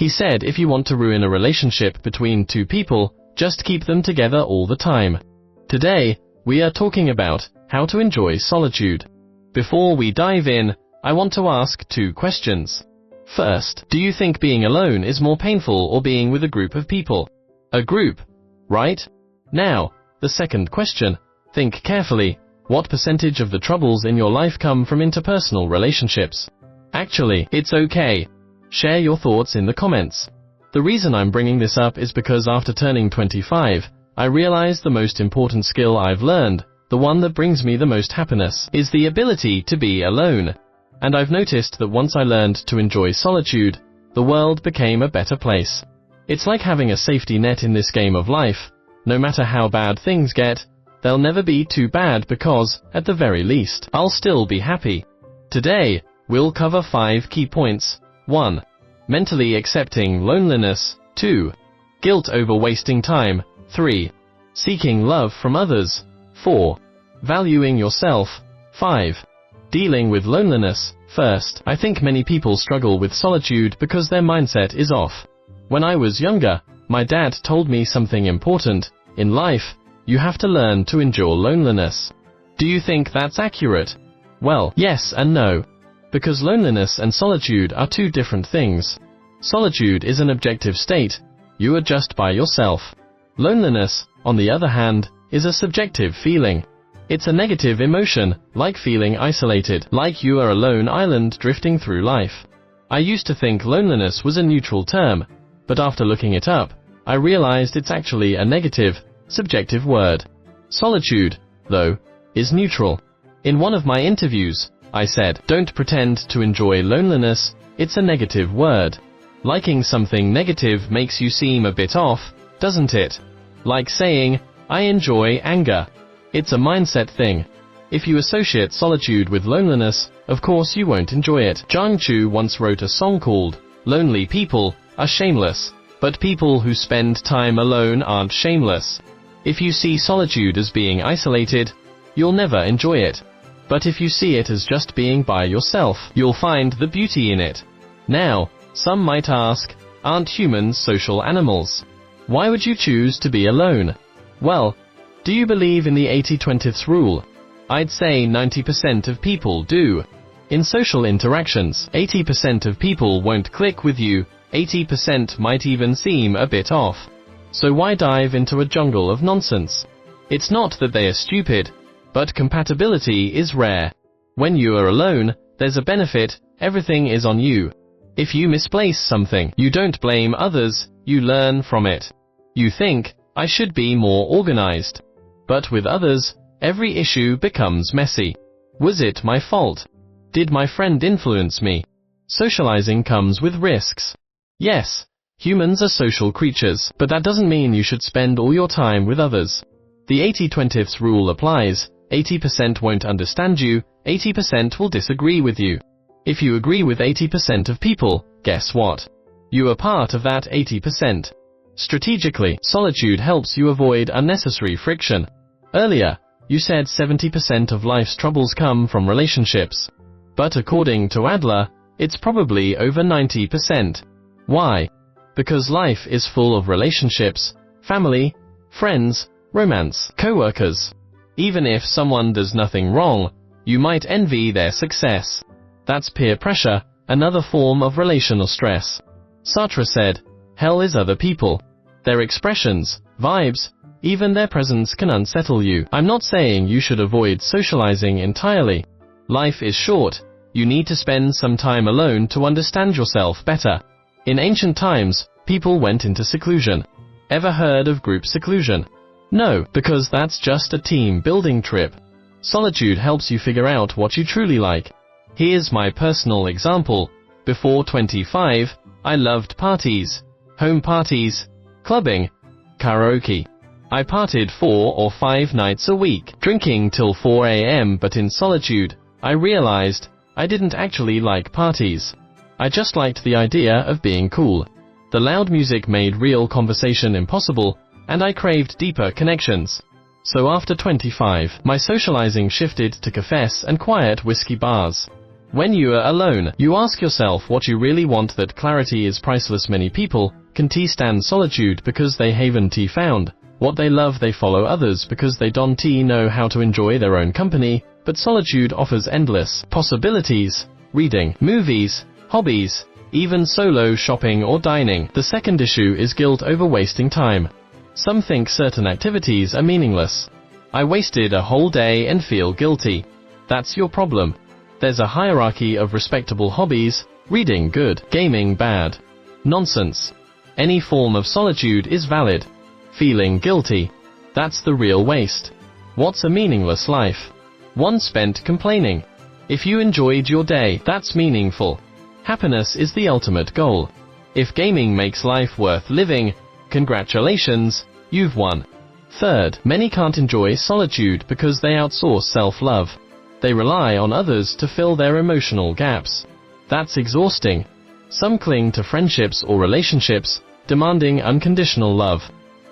He said if you want to ruin a relationship between two people, just keep them together all the time. Today, we are talking about how to enjoy solitude. Before we dive in, I want to ask two questions. First, do you think being alone is more painful or being with a group of people? A group, right? Now, the second question, think carefully, what percentage of the troubles in your life come from interpersonal relationships? Actually, it's okay. Share your thoughts in the comments. The reason I'm bringing this up is because after turning 25, I realized the most important skill I've learned, the one that brings me the most happiness, is the ability to be alone. And I've noticed that once I learned to enjoy solitude, the world became a better place. It's like having a safety net in this game of life. No matter how bad things get, they'll never be too bad because, at the very least, I'll still be happy. Today, we'll cover 5 key points. 1. Mentally accepting loneliness. 2. Guilt over wasting time. 3. Seeking love from others. 4. Valuing yourself. 5. Dealing with loneliness. First, I think many people struggle with solitude because their mindset is off. When I was younger, my dad told me something important. In life, you have to learn to endure loneliness. Do you think that's accurate? Well, yes and no. Because loneliness and solitude are two different things. Solitude is an objective state. You are just by yourself. Loneliness, on the other hand, is a subjective feeling. It's a negative emotion, like feeling isolated, like you are a lone island drifting through life. I used to think loneliness was a neutral term, but after looking it up, I realized it's actually a negative, subjective word. Solitude, though, is neutral. In one of my interviews, I said, don't pretend to enjoy loneliness, it's a negative word. Liking something negative makes you seem a bit off, doesn't it? Like saying, I enjoy anger. It's a mindset thing. If you associate solitude with loneliness, of course you won't enjoy it. Zhang Chu once wrote a song called, Lonely People Are Shameless, but people who spend time alone aren't shameless. If you see solitude as being isolated, you'll never enjoy it. But if you see it as just being by yourself, you'll find the beauty in it. Now, some might ask, aren't humans social animals? Why would you choose to be alone? Well, do you believe in the 80-20 rule? I'd say 90% of people do. In social interactions, 80% of people won't click with you, 80% might even seem a bit off. So why dive into a jungle of nonsense? It's not that they are stupid, but compatibility is rare. When you are alone, there's a benefit, everything is on you. If you misplace something, you don't blame others, you learn from it. You think, I should be more organized. But with others, every issue becomes messy. Was it my fault? Did my friend influence me? Socializing comes with risks. Yes, humans are social creatures, but that doesn't mean you should spend all your time with others. The 80-20 rule applies. 80% won't understand you, 80% will disagree with you. If you agree with 80% of people, guess what? You are part of that 80%. Strategically, solitude helps you avoid unnecessary friction. Earlier, you said 70% of life's troubles come from relationships. But according to Adler, it's probably over 90%. Why? Because life is full of relationships, family, friends, romance, co-workers. Even if someone does nothing wrong, you might envy their success. That's peer pressure, another form of relational stress. Sartre said, hell is other people. Their expressions, vibes, even their presence can unsettle you. I'm not saying you should avoid socializing entirely. Life is short, you need to spend some time alone to understand yourself better. In ancient times, people went into seclusion. Ever heard of group seclusion? No, because that's just a team-building trip. Solitude helps you figure out what you truly like. Here's my personal example. Before 25, I loved parties, home parties, clubbing, karaoke. I partied 4 or 5 nights a week, drinking till 4 a.m. But in solitude, I realized I didn't actually like parties. I just liked the idea of being cool. The loud music made real conversation impossible, and I craved deeper connections. So after 25, my socializing shifted to cafes and quiet whiskey bars. When you are alone, you ask yourself what you really want. That clarity is priceless. Many people can stand solitude because they haven't found what they love. They follow others because they don't know how to enjoy their own company. But solitude offers endless possibilities: reading, movies, hobbies, even solo shopping or dining. The second issue is guilt over wasting time. Some think certain activities are meaningless. I wasted a whole day and feel guilty. That's your problem. There's a hierarchy of respectable hobbies: reading good, gaming bad. Nonsense. Any form of solitude is valid. Feeling guilty, that's the real waste. What's a meaningless life? One spent complaining. If you enjoyed your day, that's meaningful. Happiness is the ultimate goal. If gaming makes life worth living, congratulations, you've won. Third, many can't enjoy solitude because they outsource self-love. They rely on others to fill their emotional gaps. That's exhausting. Some cling to friendships or relationships, demanding unconditional love.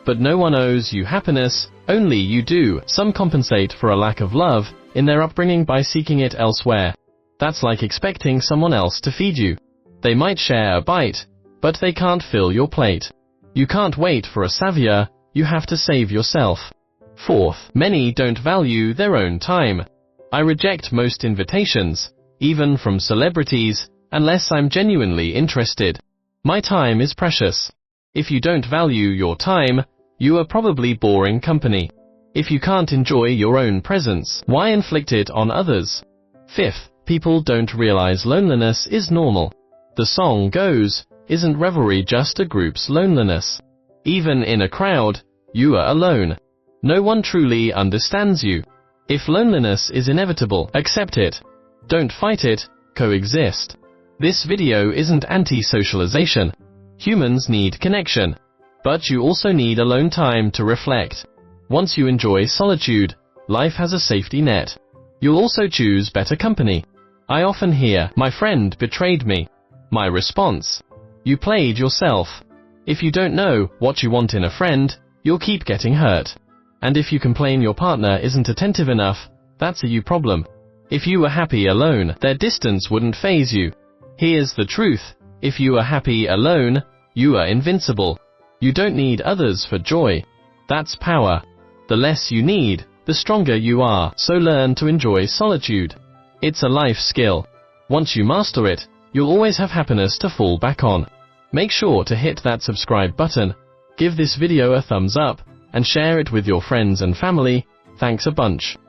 But no one owes you happiness, only you do. Some compensate for a lack of love in their upbringing by seeking it elsewhere. That's like expecting someone else to feed you. They might share a bite, but they can't fill your plate. You can't wait for a savior, you have to save yourself. Fourth, many don't value their own time. I reject most invitations, even from celebrities, unless I'm genuinely interested. My time is precious. If you don't value your time, you are probably boring company. If you can't enjoy your own presence, why inflict it on others? Fifth, people don't realize loneliness is normal. The song goes, isn't revelry just a group's loneliness? Even in a crowd, you are alone. No one truly understands you. If loneliness is inevitable, accept it. Don't fight it, coexist. This video isn't anti-socialization. Humans need connection. But you also need alone time to reflect. Once you enjoy solitude, life has a safety net. You'll also choose better company. I often hear, my friend betrayed me. My response: you played yourself. If you don't know what you want in a friend, you'll keep getting hurt. And if you complain your partner isn't attentive enough, that's a you problem. If you were happy alone, their distance wouldn't faze you. Here's the truth: if you are happy alone, you are invincible. You don't need others for joy. That's power. The less you need, the stronger you are. So learn to enjoy solitude. It's a life skill. Once you master it, you'll always have happiness to fall back on. Make sure to hit that subscribe button, give this video a thumbs up, and share it with your friends and family. Thanks a bunch.